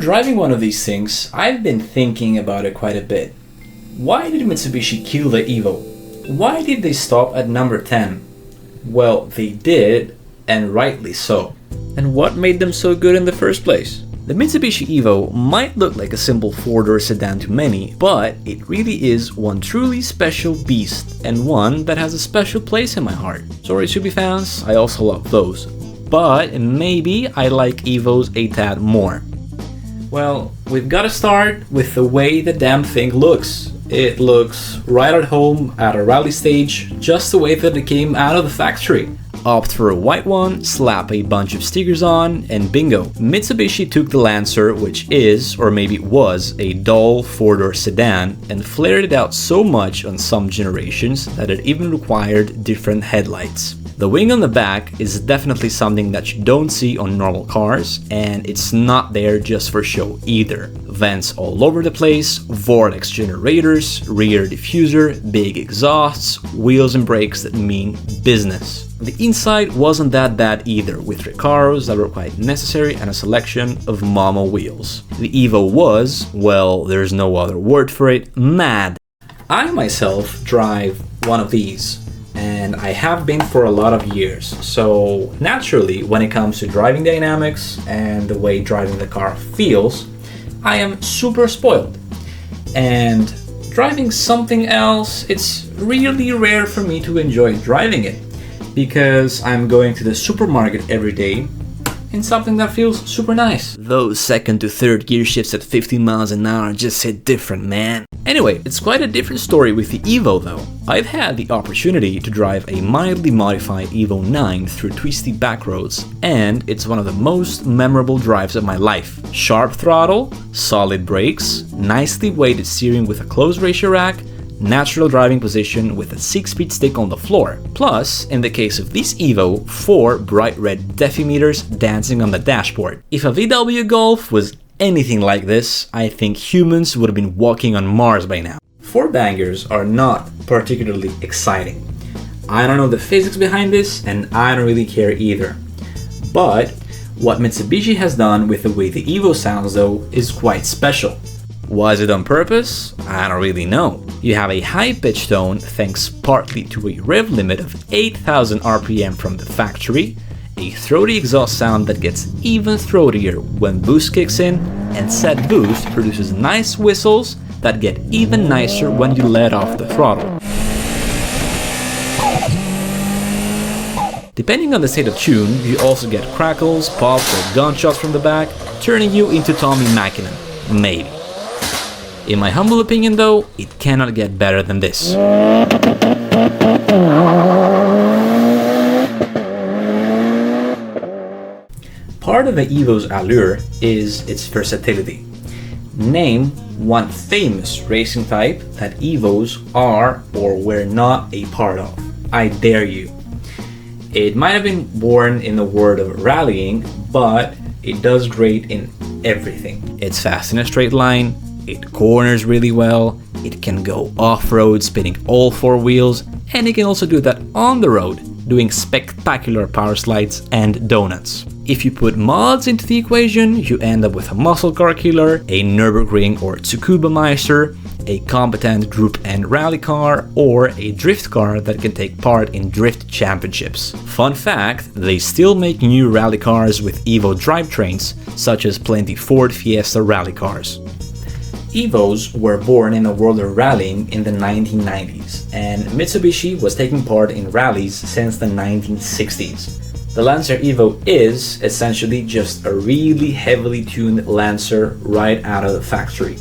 driving one of these things, I've been thinking about it quite a bit. Why did Mitsubishi kill the Evo? Why did they stop at number 10? Well, they did, and rightly so. And what made them so good in the first place? The Mitsubishi Evo might look like a simple four-door sedan to many, but it really is one truly special beast, and one that has a special place in my heart. Sorry Subi fans, I also love those. But maybe I like Evos a tad more. Well, we've got to start with the way the damn thing looks. It looks right at home at a rally stage, just the way that it came out of the factory. Opt for a white one, slap a bunch of stickers on, and bingo. Mitsubishi took the Lancer, which is, or maybe was, a dull four-door sedan, and flared it out so much on some generations that it even required different headlights. The wing on the back is definitely something that you don't see on normal cars, and it's not there just for show either. Vents all over the place, vortex generators, rear diffuser, big exhausts, wheels and brakes that mean business. The inside wasn't that bad either, with recaros that were quite necessary and a selection of mama wheels. The Evo was, well, there's no other word for it, mad. I myself drive one of these, and I have been for a lot of years, so naturally when it comes to driving dynamics and the way driving the car feels, I am super spoiled. And driving something else, it's really rare for me to enjoy driving it, because I'm going to the supermarket every day in something that feels super nice. Those second to third gear shifts at 50 miles an hour just hit different, man. Anyway, it's quite a different story with the Evo though. I've had the opportunity to drive a mildly modified Evo 9 through twisty back roads, and it's one of the most memorable drives of my life. Sharp throttle, solid brakes, nicely weighted steering with a close ratio rack, natural driving position with a 6-speed stick on the floor. Plus, in the case of this Evo, 4 bright red defi meters dancing on the dashboard. If a VW Golf was anything like this, I think humans would have been walking on Mars by now. 4 bangers are not particularly exciting. I don't know the physics behind this, and I don't really care either. But what Mitsubishi has done with the way the Evo sounds though is quite special. Was it on purpose? I don't really know. You have a high-pitched tone thanks partly to a rev limit of 8,000 RPM from the factory, a throaty exhaust sound that gets even throatier when boost kicks in, and said boost produces nice whistles that get even nicer when you let off the throttle. Depending on the state of tune, you also get crackles, pops, or gunshots from the back, turning you into Tommy Mäkinen. Maybe. In my humble opinion though, it cannot get better than this. Part of the Evo's allure is its versatility. Name one famous racing type that Evos are or were not a part of. I dare you. It might have been born in the world of rallying, but it does great in everything. It's fast in a straight line, it corners really well, it can go off-road spinning all 4 wheels, and it can also do that on the road, doing spectacular power slides and donuts. If you put mods into the equation, you end up with a muscle car killer, a Nürburgring or Tsukuba Meister, a competent group and rally car, or a drift car that can take part in drift championships. Fun fact, they still make new rally cars with Evo drivetrains, such as plenty Ford Fiesta rally cars. Evos were born in the world of rallying in the 1990s, and Mitsubishi was taking part in rallies since the 1960s. The Lancer Evo is essentially just a really heavily tuned Lancer right out of the factory.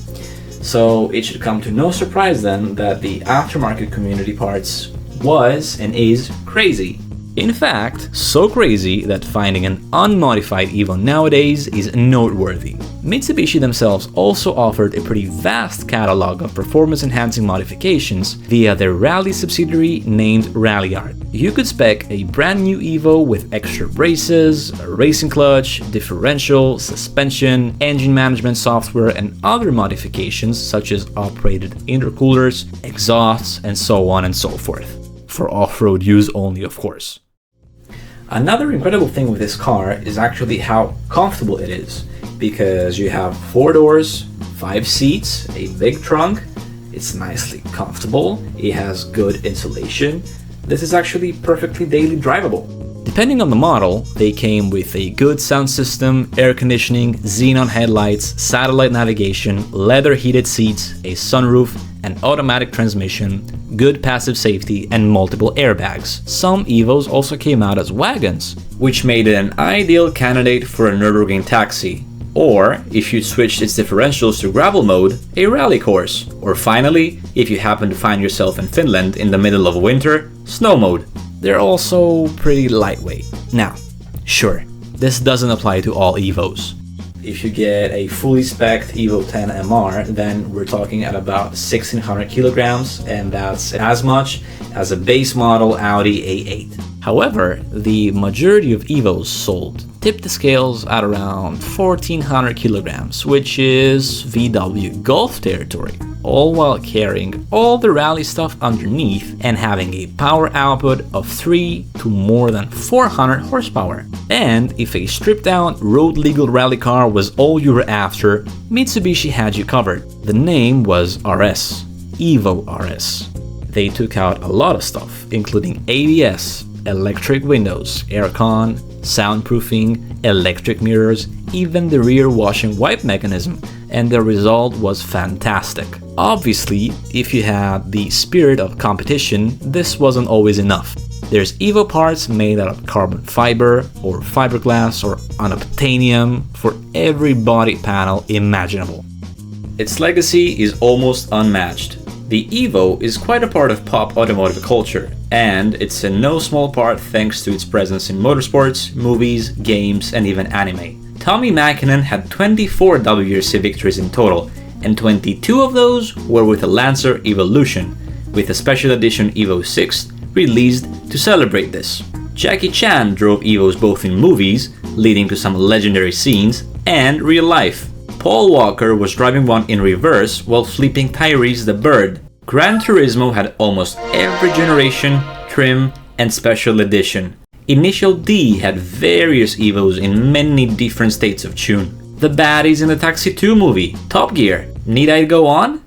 So it should come to no surprise then that the aftermarket community parts was and is crazy. In fact, so crazy that finding an unmodified Evo nowadays is noteworthy. Mitsubishi themselves also offered a pretty vast catalog of performance-enhancing modifications via their rally subsidiary named Ralliart. You could spec a brand new Evo with extra braces, a racing clutch, differential, suspension, engine management software, and other modifications such as operated intercoolers, exhausts, and so on and so forth. For off-road use only, of course. Another incredible thing with this car is actually how comfortable it is. because you have 4 doors, 5 seats, a big trunk, it's nicely comfortable, it has good insulation. This is actually perfectly daily drivable. Depending on the model, they came with a good sound system, air conditioning, xenon headlights, satellite navigation, leather heated seats, a sunroof, an automatic transmission, good passive safety, and multiple airbags. Some Evos also came out as wagons, which made it an ideal candidate for a Nürburgring taxi, or, if you switched its differentials to gravel mode, a rally course, or finally, if you happen to find yourself in Finland in the middle of winter, snow mode. They're also pretty lightweight. Now, sure, this doesn't apply to all Evos. If you get a fully spec'd Evo 10 MR, then we're talking at about 1600 kilograms, and that's as much as a base model Audi A8. However, the majority of Evos sold tip the scales at around 1400 kilograms, which is VW Golf territory, all while carrying all the rally stuff underneath and having a power output of 3 to more than 400 horsepower. And if a stripped down road legal rally car was all you were after, Mitsubishi had you covered. The name was RS, Evo RS. They took out a lot of stuff, including ABS, electric windows, aircon, soundproofing, electric mirrors, even the rear wash and wipe mechanism, and the result was fantastic. Obviously, if you had the spirit of competition, this wasn't always enough. There's Evo parts made out of carbon fiber or fiberglass or unobtainium for every body panel imaginable. Its legacy is almost unmatched. The Evo is quite a part of pop automotive culture, and it's in no small part thanks to its presence in motorsports, movies, games, and even anime. Tommi Mäkinen had 24 WRC victories in total, and 22 of those were with the Lancer Evolution, with a special edition Evo 6 released to celebrate this. Jackie Chan drove Evos both in movies, leading to some legendary scenes, and real life. Paul Walker was driving one in reverse while flipping Tyrese the Bird. Gran Turismo had almost every generation, trim, and special edition. Initial D had various Evos in many different states of tune. The baddies in the Taxi 2 movie, Top Gear. Need I go on?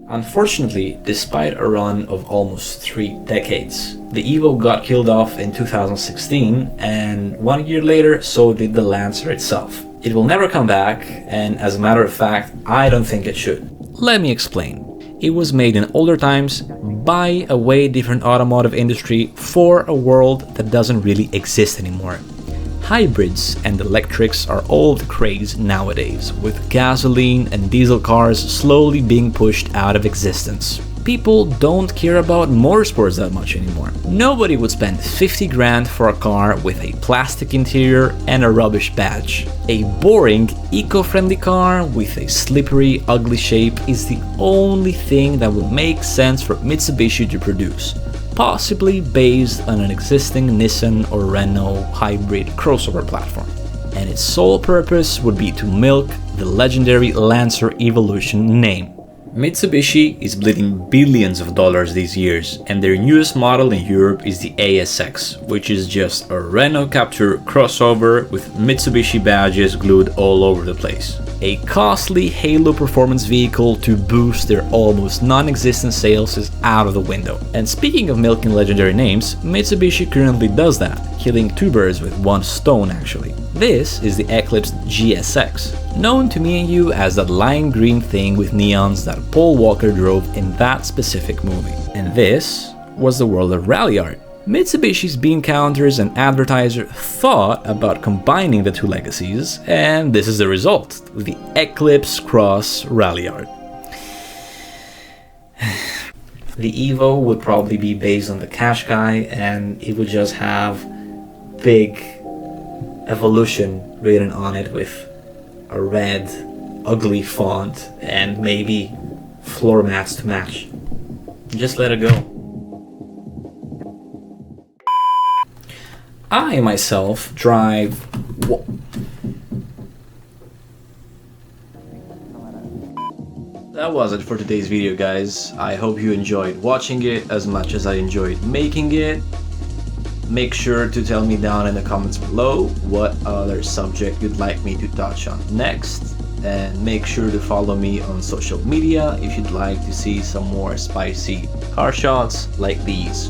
Unfortunately, despite a run of almost 3 decades, the Evo got killed off in 2016, and 1 year later, so did the Lancer itself. It will never come back, and as a matter of fact, I don't think it should. Let me explain. It was made in older times by a way different automotive industry for a world that doesn't really exist anymore. Hybrids and electrics are all the craze nowadays, with gasoline and diesel cars slowly being pushed out of existence. People don't care about motorsports that much anymore. Nobody would spend 50 grand for a car with a plastic interior and a rubbish badge. A boring, eco-friendly car with a slippery, ugly shape is the only thing that would make sense for Mitsubishi to produce, possibly based on an existing Nissan or Renault hybrid crossover platform. And its sole purpose would be to milk the legendary Lancer Evolution name. Mitsubishi is bleeding billions of dollars these years, and their newest model in Europe is the ASX, which is just a Renault Captur crossover with Mitsubishi badges glued all over the place. A costly halo performance vehicle to boost their almost non-existent sales is out of the window. And speaking of milking legendary names, Mitsubishi currently does that, killing 2 birds with 1 stone actually. This is the Eclipse GSX, known to me and you as that lime green thing with neons that Paul Walker drove in that specific movie. And this was the world of rally art. Mitsubishi's bean counters and advertiser thought about combining the 2 legacies, and this is the result, the Eclipse Cross Rally Art. The Evo would probably be based on the Qashqai, and it would just have big Evolution written on it with a red, ugly font and maybe floor mats to match. Just let it go. I myself drive... That was it for today's video, guys. I hope you enjoyed watching it as much as I enjoyed making it. Make sure to tell me down in the comments below what other subject you'd like me to touch on next, and make sure to follow me on social media if you'd like to see some more spicy car shots like these.